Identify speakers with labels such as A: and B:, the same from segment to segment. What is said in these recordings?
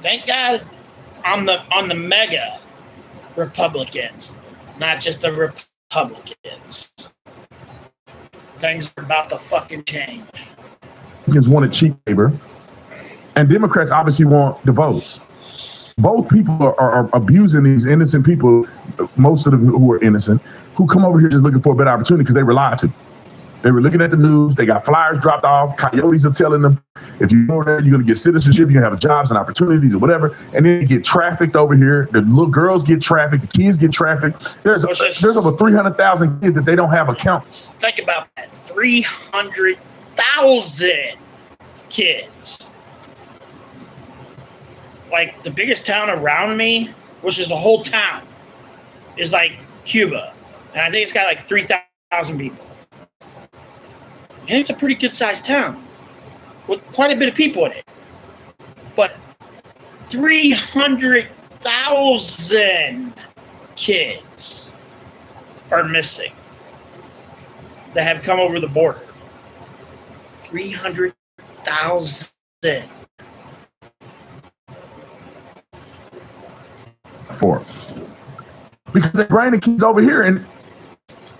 A: Thank God on the mega Republicans, not just the Republicans. Things are about to fucking change.
B: Republicans wanted cheap labor, and Democrats obviously want the votes. Both people are abusing these innocent people, most of them who are innocent, who come over here just looking for a better opportunity because they were lied to. They were looking at the news. They got flyers dropped off. Coyotes are telling them, if you go there, you're going to get citizenship. You're going to have jobs and opportunities or whatever. And then you get trafficked over here. The little girls get trafficked. The kids get trafficked. There's over 300,000 kids that they don't have accounts.
A: Think about that. 300,000 kids. Like, the biggest town around me, which is a whole town, is like Cuba. And I think it's got like 3,000 people. And it's a pretty good-sized town with quite a bit of people in it. But 300,000 kids are missing that have come over the border. 300,000.
B: Because they bring the kids over here, and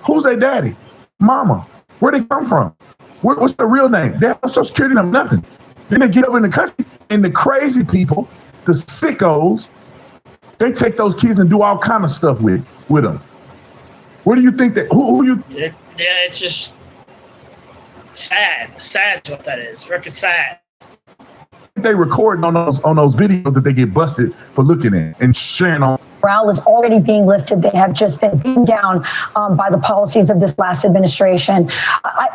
B: who's their daddy? Mama. Where they come from? What's the real name? They have no Social Security number, nothing. Then they get over in the country, and the crazy people, the sickos, they take those kids and do all kind of stuff with them. Where do you think that? Who you?
A: Yeah, it's just sad. Sad is what that is. Freaking sad.
B: They recording on those videos that they get busted for looking at and sharing on.
C: Morale is already being lifted. They have just been beaten down by the policies of this last administration.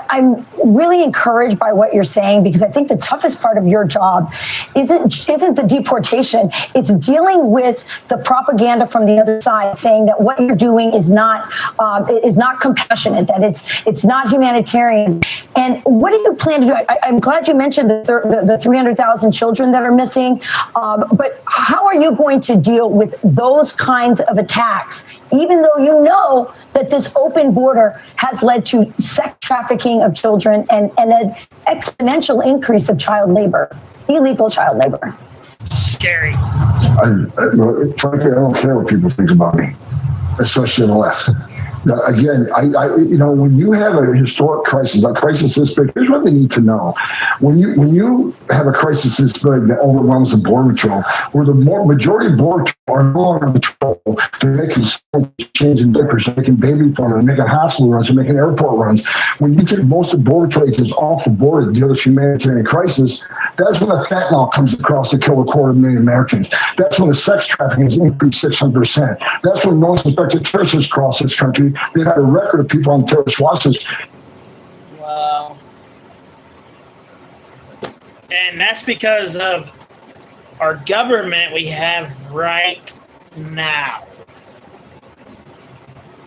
C: I'm really encouraged by what you're saying, because I think the toughest part of your job isn't the deportation. It's dealing with the propaganda from the other side, saying that what you're doing is not compassionate, that it's not humanitarian. And what do you plan to do? I'm glad you mentioned the 300,000 children that are missing, but how are you going to deal with those kinds of attacks, even though you know that this open border has led to sex trafficking of children and an exponential increase of child labor, illegal child labor?
A: Scary.
D: Frankly, I don't care what people think about me, especially on the left. Again, when you have a historic crisis, a crisis this big, here's what they need to know. When you have a crisis this big that overwhelms the Border Patrol, where the majority of Border Patrol are no longer patrol, they're making changing diapers, they're making baby formula, they're making hospital runs, they're making airport runs. When you take most of the Border Patrol agents off the border to deal with humanitarian crisis, that's when the fentanyl comes across to kill 250,000 Americans. That's when the sex trafficking has increased 600%. That's when non-suspected terrorists cross this country. They've had a record of people on terrorist watch lists.
A: Wow. And that's because of our government we have right now.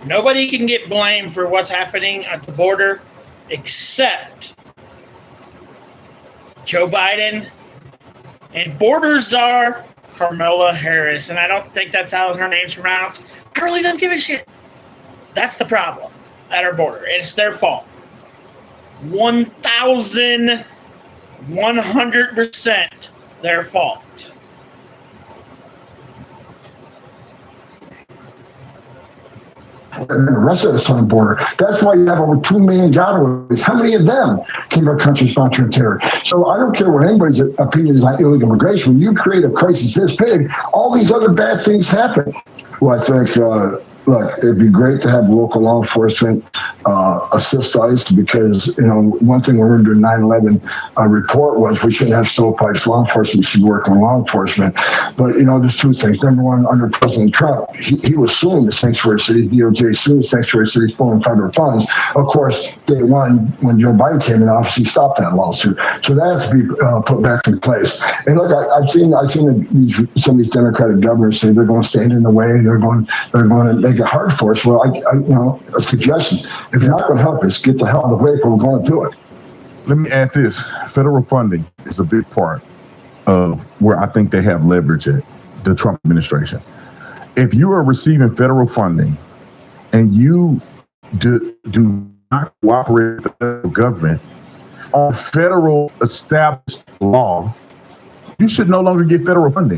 A: Nobody can get blamed for what's happening at the border except Joe Biden and border czar Kamala Harris. And I don't think that's how her name's pronounced. I really don't give a shit. That's the problem at our border. It's their fault. 1,100% their fault.
D: And the rest of the southern border. That's why you have over 2 million gotaways. How many of them came to our country sponsoring terror? So I don't care what anybody's opinion is on illegal immigration. When you create a crisis this big, all these other bad things happen. Well, I think look, it'd be great to have local law enforcement assist ICE, because, one thing we learned during 9/11 report was we shouldn't have stovepipes. Law enforcement should work on law enforcement. But, there's two things. Number one, under President Trump, he was suing the sanctuary cities, DOJ suing the sanctuary cities, pulling federal funds. Of course, day one, when Joe Biden came in office, he stopped that lawsuit. So that has to be put back in place. And look, I've seen some of these Democratic governors say they're going to stand in the way. They're going to make it hard for us. Well, a suggestion: if you're not going to help us, get the hell out of the way, but we're going to do it.
B: Let me add this: federal funding is a big part of where I think they have leverage at the Trump administration. If you are receiving federal funding and you do not cooperate with the federal government on federal established law, you should no longer get federal funding.